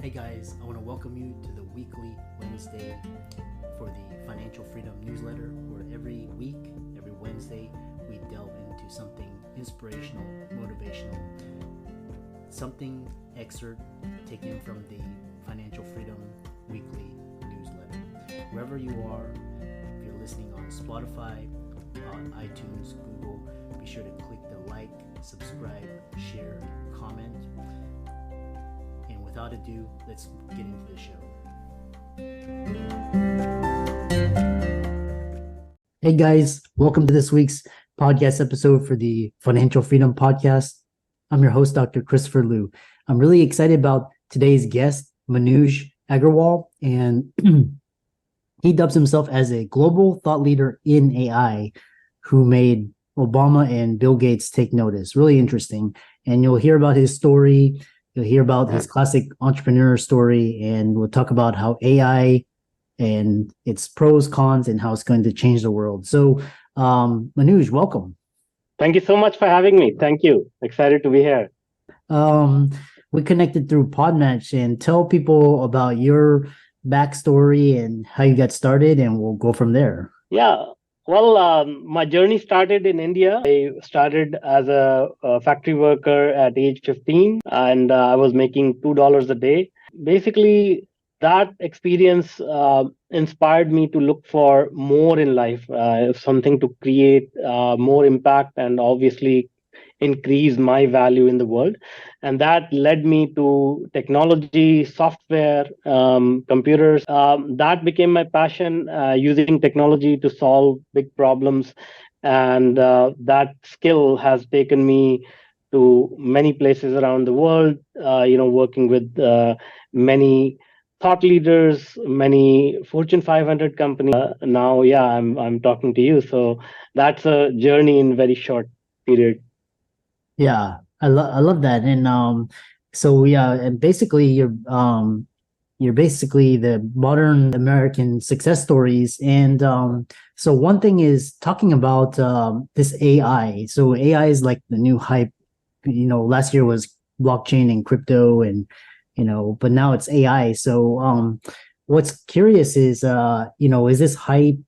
Hey guys, I want to welcome you to the weekly Wednesday for the Financial Freedom newsletter, where every week, every Wednesday, we delve into something inspirational, motivational, something excerpt taken from the Financial Freedom weekly newsletter. Wherever you are, if you're listening on Spotify, on iTunes, Google, be sure to click the like, subscribe, share, comment. And without ado, let's get into the show. Hey guys, welcome to this week's podcast episode for the Financial Freedom Podcast. I'm your host, Dr. Christopher Liu. I'm really excited about today's guest, Manuj Aggarwal, and he dubs himself as a global thought leader in AI who made Obama and Bill Gates take notice. Really interesting. And you'll hear about his story. You'll hear about his classic entrepreneur story, and we'll talk about how AI and its pros, cons, and how it's going to change the world. So, Manuj, welcome. Thank you so much for having me. Thank you. Excited to be here. We connected through Podmatch, and tell people about your backstory and how you got started, and we'll go from there. Yeah. Well, my journey started in India. I started as a factory worker at age 15, and I was making $2 a day. Basically, that experience inspired me to look for more in life, something to create more impact and obviously increase my value in the world. And that led me to technology, software, computers. That became my passion, using technology to solve big problems. And that skill has taken me to many places around the world, working with many thought leaders, many Fortune 500 companies. Now, yeah, I'm talking to you. So that's a journey in very short period. Yeah, I love that. And so yeah, and basically you're basically the modern American success stories. And so one thing is talking about this AI. So AI is like the new hype. Last year was blockchain and crypto, and but now it's AI. So what's curious is is this hype?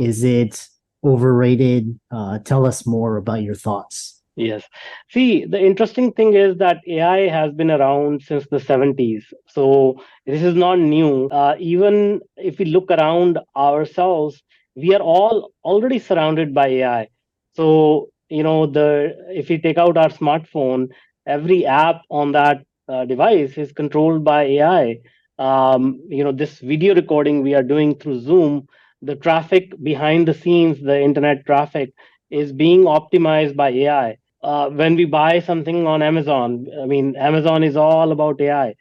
Is it overrated? Tell us more about your thoughts. Yes. See, the interesting thing is that AI has been around since the 70s. So this is not new. Even if we look around ourselves, we are all already surrounded by AI. So, the if we take out our smartphone, every app on that device is controlled by AI. This video recording we are doing through Zoom, the traffic behind the scenes, the internet traffic is being optimized by AI. When we buy something on Amazon, I mean, Amazon is all about AI.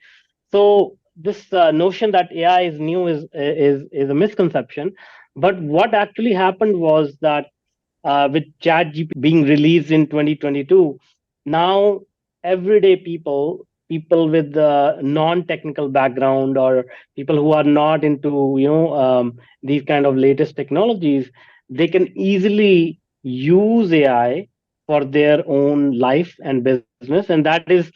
So this notion that AI is new is a misconception. But what actually happened was that with ChatGPT being released in 2022, now everyday people with the non-technical background or people who are not into these kind of latest technologies, they can easily use AI for their own life and business, and that is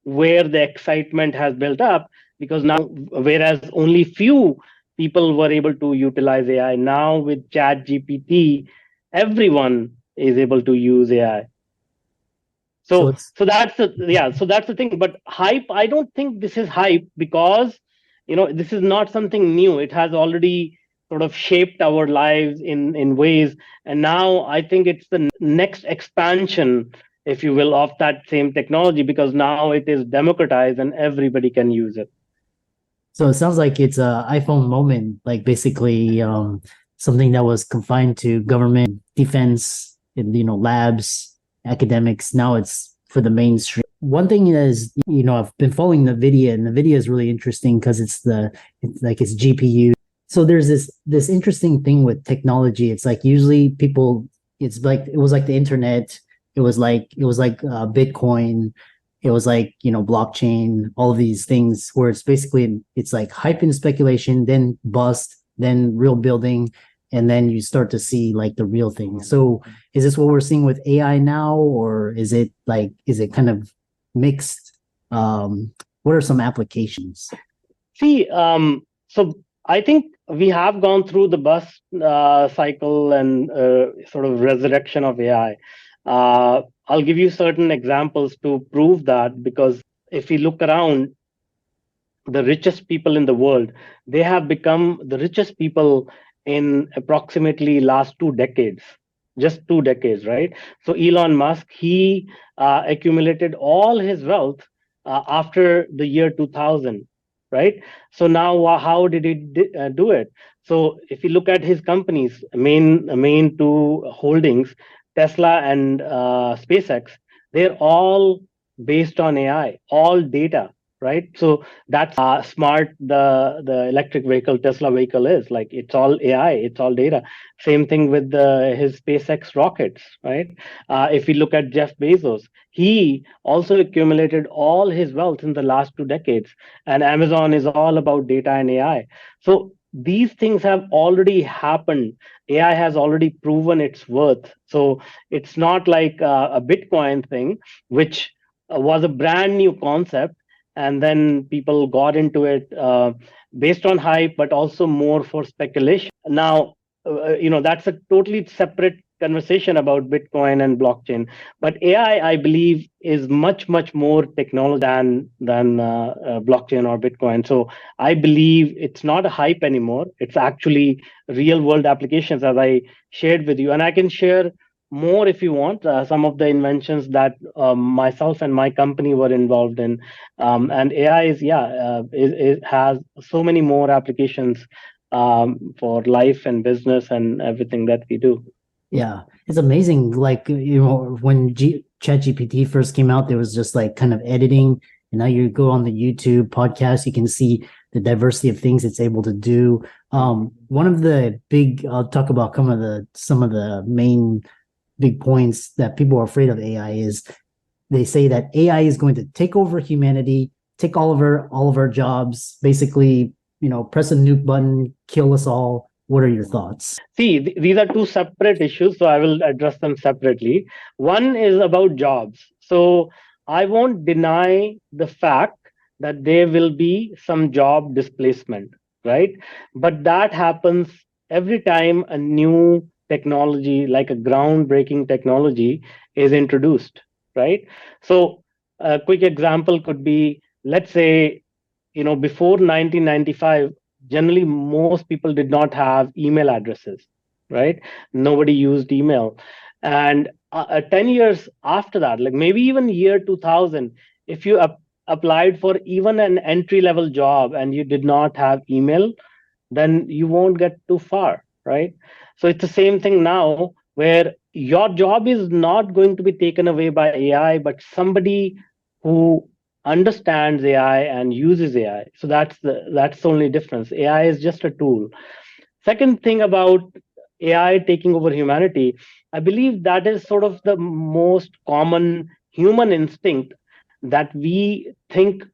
where the excitement has built up. Because now, whereas only few people were able to utilize AI, now with Chat GPT, everyone is able to use AI. So so it's so that's the yeah so that's the thing. But hype, I don't think this is hype, because this is not something new. It has already sort of shaped our lives in ways, and now I think it's the next expansion, if you will, of that same technology, because now it is democratized and everybody can use it. So it sounds like it's a iPhone moment, like basically something that was confined to government, defense, and, labs, academics. Now it's for the mainstream. One thing is, I've been following the video, and the video is really interesting because it's GPU. So there's this interesting thing with technology. It's like usually people, it's like it was like the internet. It was like Bitcoin. It was like blockchain, all of these things where it's like hype and speculation, then bust, then real building, and then you start to see like the real thing. So is this what we're seeing with AI now, or is it kind of mixed? What are some applications? See, so I think we have gone through the bus cycle and sort of resurrection of AI. I'll give you certain examples to prove that, because if we look around, the richest people in the world, they have become the richest people in approximately last 2 decades, just 2 decades, right? So Elon Musk, he accumulated all his wealth after the year 2000, right? So now how did he do it? So if you look at his companies, main two holdings, Tesla and SpaceX, they're all based on AI, all data, right? So that's smart the electric vehicle, Tesla vehicle, is like. It's all AI, it's all data. Same thing with his SpaceX rockets, right? If we look at Jeff Bezos, he also accumulated all his wealth in the last 2 decades, and Amazon is all about data and AI. So these things have already happened. AI has already proven its worth. So it's not like a Bitcoin thing, which was a brand new concept, and then people got into it based on hype, but also more for speculation. Now, that's a totally separate conversation about Bitcoin and blockchain. But AI, I believe, is much more technology than blockchain or Bitcoin. So I believe it's not a hype anymore. It's actually real world applications, as I shared with you, and I can share more if you want. Some of the inventions that myself and my company were involved in, and AI is, yeah, it has so many more applications for life and business and everything that we do. Yeah, it's amazing. Like, when ChatGPT first came out, there was just like kind of editing, and now you go on the YouTube podcast, you can see the diversity of things it's able to do. One of the big, I'll talk about some of the main big points that people are afraid of AI is they say that AI is going to take over humanity, take all of our jobs, basically, press a nuke button, kill us all. What are your thoughts? See, these are two separate issues, so I will address them separately. One is about jobs. So I won't deny the fact that there will be some job displacement, right? But that happens every time a new technology, like a groundbreaking technology, is introduced, right? So a quick example could be, let's say, before 1995, generally most people did not have email addresses, right? Nobody used email. And 10 years after that, like maybe even year 2000, if you applied for even an entry level job and you did not have email, then you won't get too far, right? So it's the same thing now, where your job is not going to be taken away by AI, but somebody who understands AI and uses AI. So that's the only difference. AI is just a tool. Second thing about AI taking over humanity, I believe that is sort of the most common human instinct, that we think,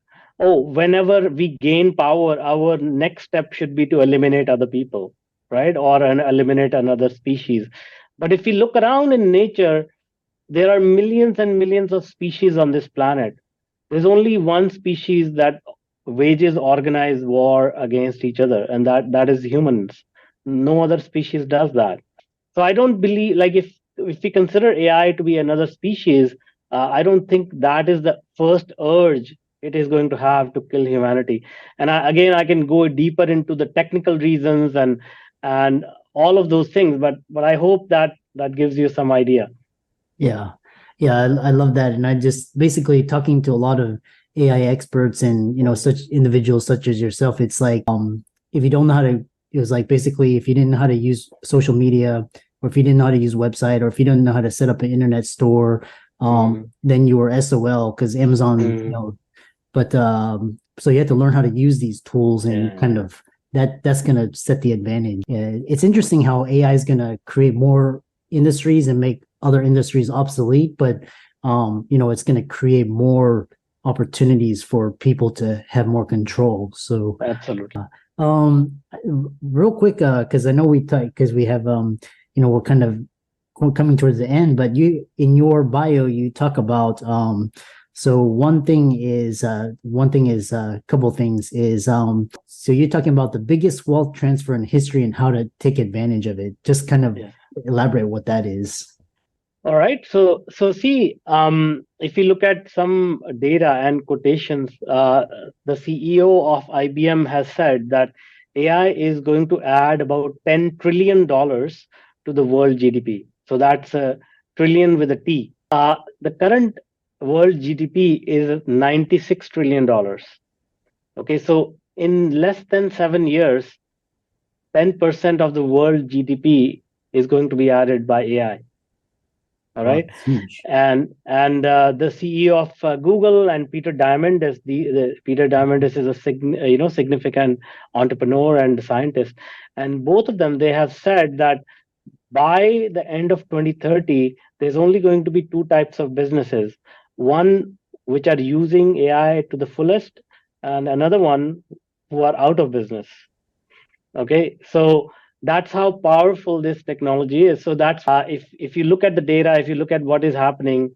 oh, whenever we gain power, our next step should be to eliminate other people, right? Or eliminate another species. But if we look around in nature, there are millions and millions of species on this planet. There's only one species that wages organized war against each other, and that is humans. No other species does that. So I don't believe, like, if we consider AI to be another species, I don't think that is the first urge it is going to have to kill humanity. And again, I can go deeper into the technical reasons and all of those things, but I hope that that gives you some idea. Yeah. Yeah, I love that. And I just basically talking to a lot of AI experts and, such individuals such as yourself, it's like, if you don't know how to, it was like basically if you didn't know how to use social media, or if you didn't know how to use website, or if you didn't know how to set up an internet store, then you were SOL because Amazon, but so you have to learn how to use these tools and kind of that's going to set the advantage. It's interesting how AI is going to create more industries and make other industries obsolete, but it's going to create more opportunities for people to have more control. So Absolutely. real quick, because I know because we have we're kind of coming towards the end, but you in your bio you talk about So one thing is a couple things is so you're talking about the biggest wealth transfer in history and how to take advantage of it. Just kind of Yeah. elaborate what that is. All right. So see, if you look at some data and quotations, the CEO of IBM has said that AI is going to add about $10 trillion to the world GDP. So that's a trillion with a T. The current world GDP is $96 trillion. Okay, so in less than 7 years, 10% of the world GDP is going to be added by AI. All Wow, right, it's huge. and the CEO of Google and Peter Diamond is the Peter Diamond is a significant entrepreneur and scientist, and both of them they have said that by the end of 2030 there's only going to be two types of businesses, one which are using AI to the fullest, and another one who are out of business. Okay, so that's how powerful this technology is. So that's if you look at the data, if you look at what is happening,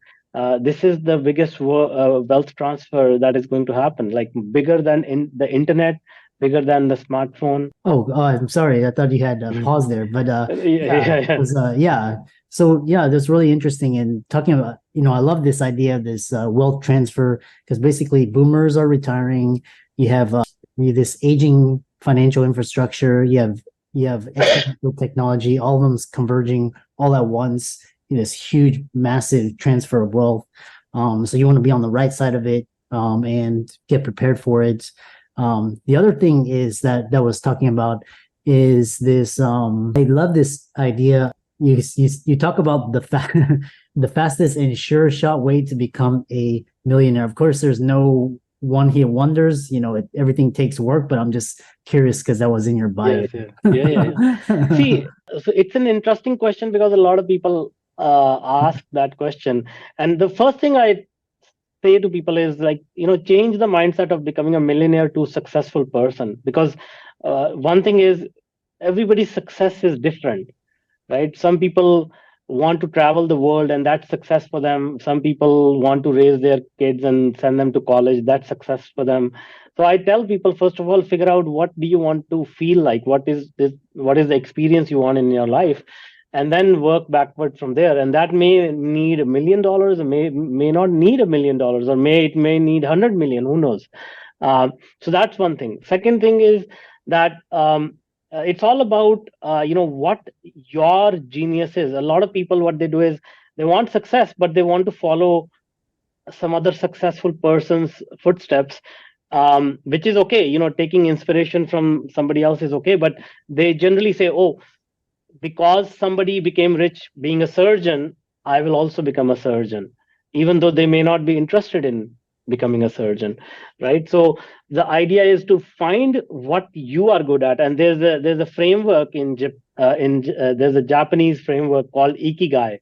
this is the biggest wealth transfer that is going to happen, like bigger than in the internet, bigger than the smartphone. Oh, I'm sorry. I thought you had a Mhm. pause there, but Yeah, yeah, yeah, yeah. yeah. So yeah, that's really interesting. And talking about, I love this idea of this wealth transfer because basically boomers are retiring. You have this aging financial infrastructure. You have exponential technology. All of them's converging all at once in this huge, massive transfer of wealth. So you want to be on the right side of it and get prepared for it. The other thing is that was talking about is this. I love this idea. You talk about the fastest and sure shot way to become a millionaire. Of course, there's no one hit wonders. Everything takes work. But I'm just curious because that was in your bio. Yes, yeah, yeah, yeah, yeah. See, so it's an interesting question because a lot of people ask that question, and the first thing I say to people is like, change the mindset of becoming a millionaire to successful person, because one thing is everybody's success is different, right? Some people want to travel the world and that's success for them. Some people want to raise their kids and send them to college, that's success for them. So I tell people, first of all, figure out what do you want to feel like, what is the experience you want in your life, and then work backward from there. And that may need $1 million, or may not need $1 million, or may need 100 million, who knows. So that's one thing. Second thing is that it's all about what your genius is. A lot of people, what they do is they want success, but they want to follow some other successful person's footsteps, which is okay. Taking inspiration from somebody else is okay, but they generally say, oh, because somebody became rich being a surgeon, I will also become a surgeon, even though they may not be interested in becoming a surgeon, right? So the idea is to find what you are good at, and there's a framework there's a Japanese framework called ikigai.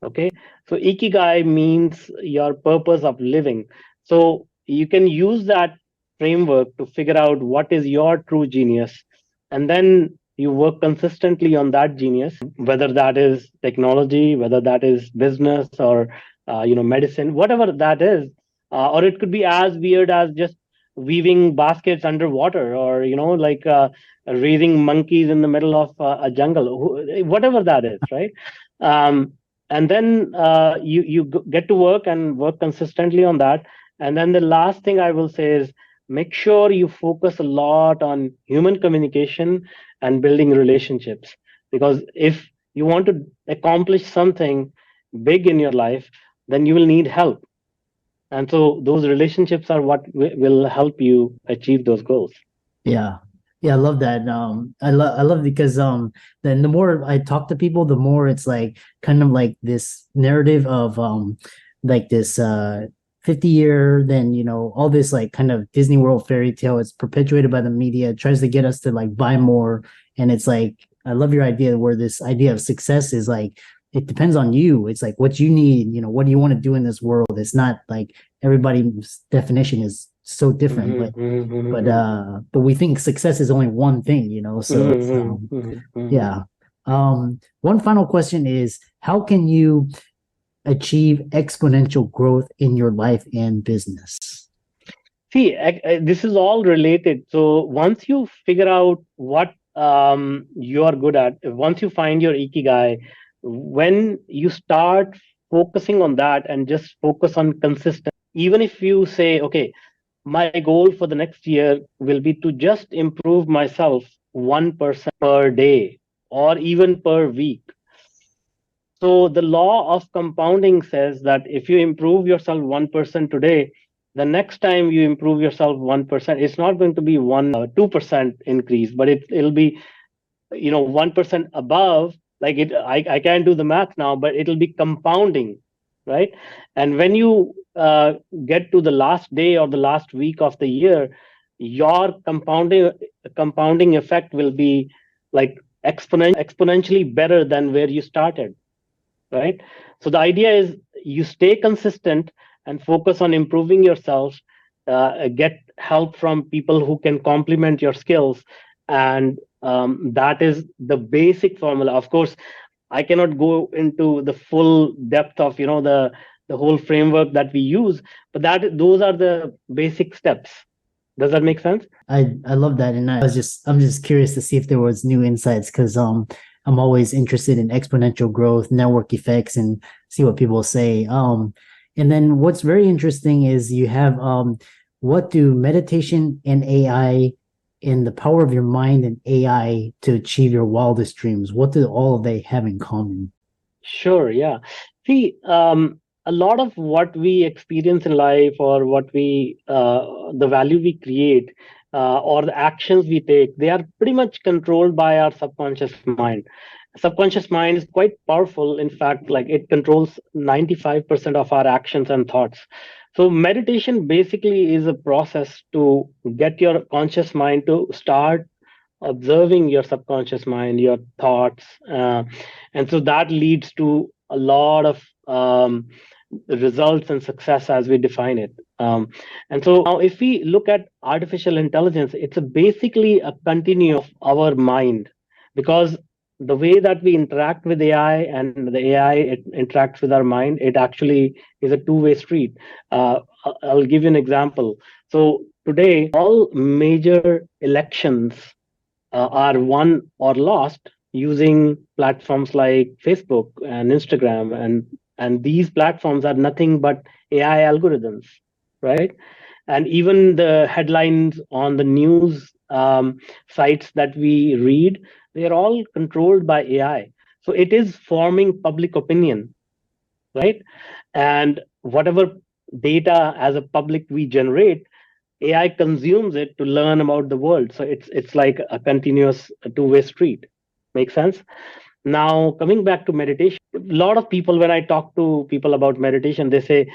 Okay, so ikigai means your purpose of living. So you can use that framework to figure out what is your true genius, and then you work consistently on that genius, whether that is technology, whether that is business, or medicine, whatever that is. Or it could be as weird as just weaving baskets underwater, or like raising monkeys in the middle of a jungle, whatever that is, right? um, and then you get to work and work consistently on that. And then the last thing I will say is, make sure you focus a lot on human communication and building relationships, because if you want to accomplish something big in your life, then you will need help, and so those relationships are what will help you achieve those goals. Yeah. Yeah, I love that. I love because then the more I talk to people, the more it's like kind of like this narrative of like this 50-year, then all this like kind of Disney World fairy tale. It's perpetuated by the media, it tries to get us to like buy more. And it's like I love your idea where this idea of success is like it depends on you. It's like what you need, what do you want to do in this world? It's not like everybody's definition is so different, Mhm, mhm, but we think success is only one thing, so it's, mhm, mhm, mhm, mhm. yeah. One final question is how can you achieve exponential growth in your life and business? See, this is all related. So once you figure out what you are good at, once you find your ikigai, when you start focusing on that and just focus on consistent, even if you say, okay, my goal for the next year will be to just improve myself 1% per day or even per week. So the law of compounding says that if you improve yourself 1% today, the next time you improve yourself 1%, it's not going to be 2% increase, but it'll be 1% above. Like I can't do the math now, but it'll be compounding, right? And when you get to the last day or the last week of the year, your compounding effect will be like exponentially better than where you started, right? So the idea is you stay consistent and focus on improving yourself, get help from people who can complement your skills, and that is the basic formula. Of course, I cannot go into the full depth of the whole framework that we use, but that those are the basic steps. Does that make sense? I love that, and I'm just curious to see if there was new insights because I'm always interested in exponential growth, network effects, and see what people say. And then what's very interesting is you have what do meditation and AI and the power of your mind and AI to achieve your wildest dreams? What do all of they have in common? Sure, yeah. See, a lot of what we experience in life, or the value we create, or the actions we take, they are pretty much controlled by our subconscious mind. Subconscious mind is quite powerful. In fact, like it controls 95% of our actions and thoughts. So meditation basically is a process to get your conscious mind to start observing your subconscious mind, your thoughts, and so that leads to a lot of results and success as we define it. And so now, if we look at artificial intelligence, it's basically a continuum of our mind, because the way that we interact with AI and the AI interacts with our mind, it actually is a two-way street. I'll give you an example. So today, all major elections are won or lost using platforms like Facebook and Instagram, and these platforms are nothing but AI algorithms, right? And even the headlines on the news sites that we read, they are all controlled by AI. So it is forming public opinion, right? And whatever data as a public we generate, AI consumes it to learn about the world. So it's like a continuous two-way street. Make sense? Now, coming back to meditation, a lot of people, when I talk to people about meditation, they say,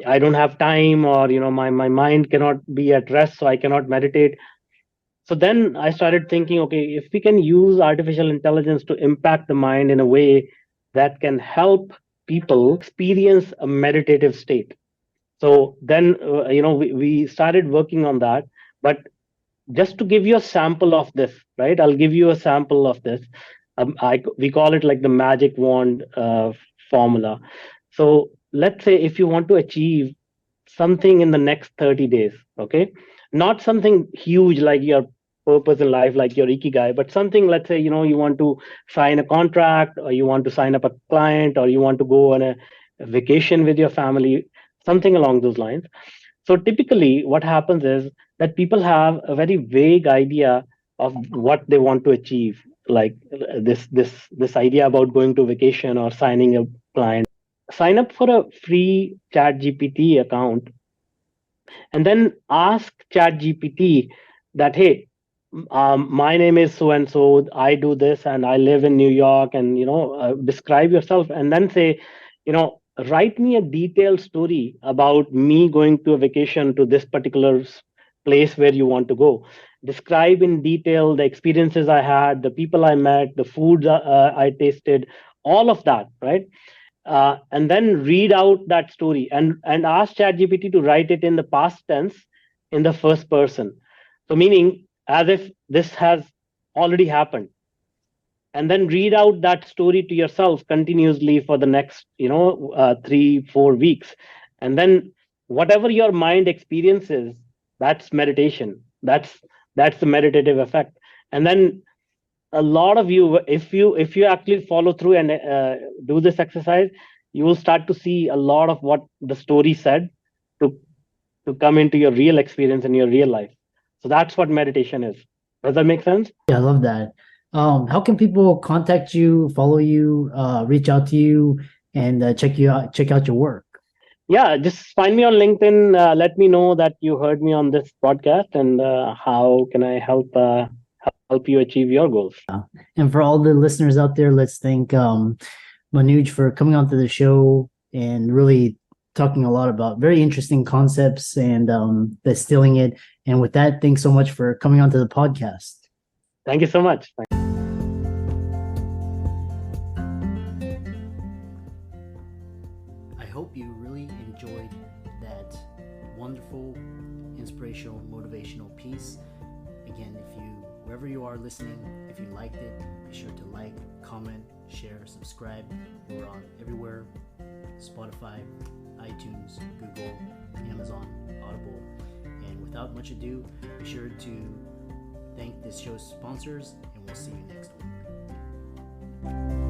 I don't have time, or my mind cannot be at rest, so I cannot meditate. So then I started thinking, okay, if we can use artificial intelligence to impact the mind in a way that can help people experience a meditative state. So then we started working on that. But just to give you a sample of this, right? I'll give you a sample of this. We call it like the magic wand formula. So let's say if you want to achieve something in the next 30 days, okay, not something huge like your purpose in life, like your ikigai, but something, let's say, you want to sign a contract, or you want to sign up a client, or you want to go on a vacation with your family, something along those lines. So typically what happens is that people have a very vague idea of what they want to achieve, like this idea about going to vacation or signing a client. Sign up for a free chat gpt account, and then ask chat gpt that, hey, my name is so and so, I do this, and I live in New York, and describe yourself, and then say, write me a detailed story about me going to a vacation to this particular place where you want to go. Describe in detail the experiences I had, the people I met, the foods I tasted, all of that, right? And then read out that story, and ask ChatGPT to write it in the past tense, in the first person. So meaning as if this has already happened. and then read out that story to yourself continuously for the next 3-4 weeks, and then whatever your mind experiences, that's meditation. That's the meditative effect. And then a lot of you, if you actually follow through and do this exercise, you will start to see a lot of what the story said to come into your real experience in your real life. So that's what meditation is. Does that make sense? Yeah, I love that. How can people contact you, follow you, reach out to you, and check out your work? Yeah, just find me on LinkedIn. Let me know that you heard me on this podcast, and how can I help you achieve your goals. And for all the listeners out there, let's thank Manuj for coming onto the show and really talking a lot about very interesting concepts and distilling it. And with that, thanks so much for coming onto the podcast. Thank you so much. I hope you really enjoyed that wonderful, inspirational, motivational piece. Again, wherever you are listening, if you liked it, be sure to like, comment, share, subscribe. We're on everywhere: Spotify, iTunes, Google, Amazon, Audible. And without much ado, be sure to thank this show's sponsors, and we'll see you next week.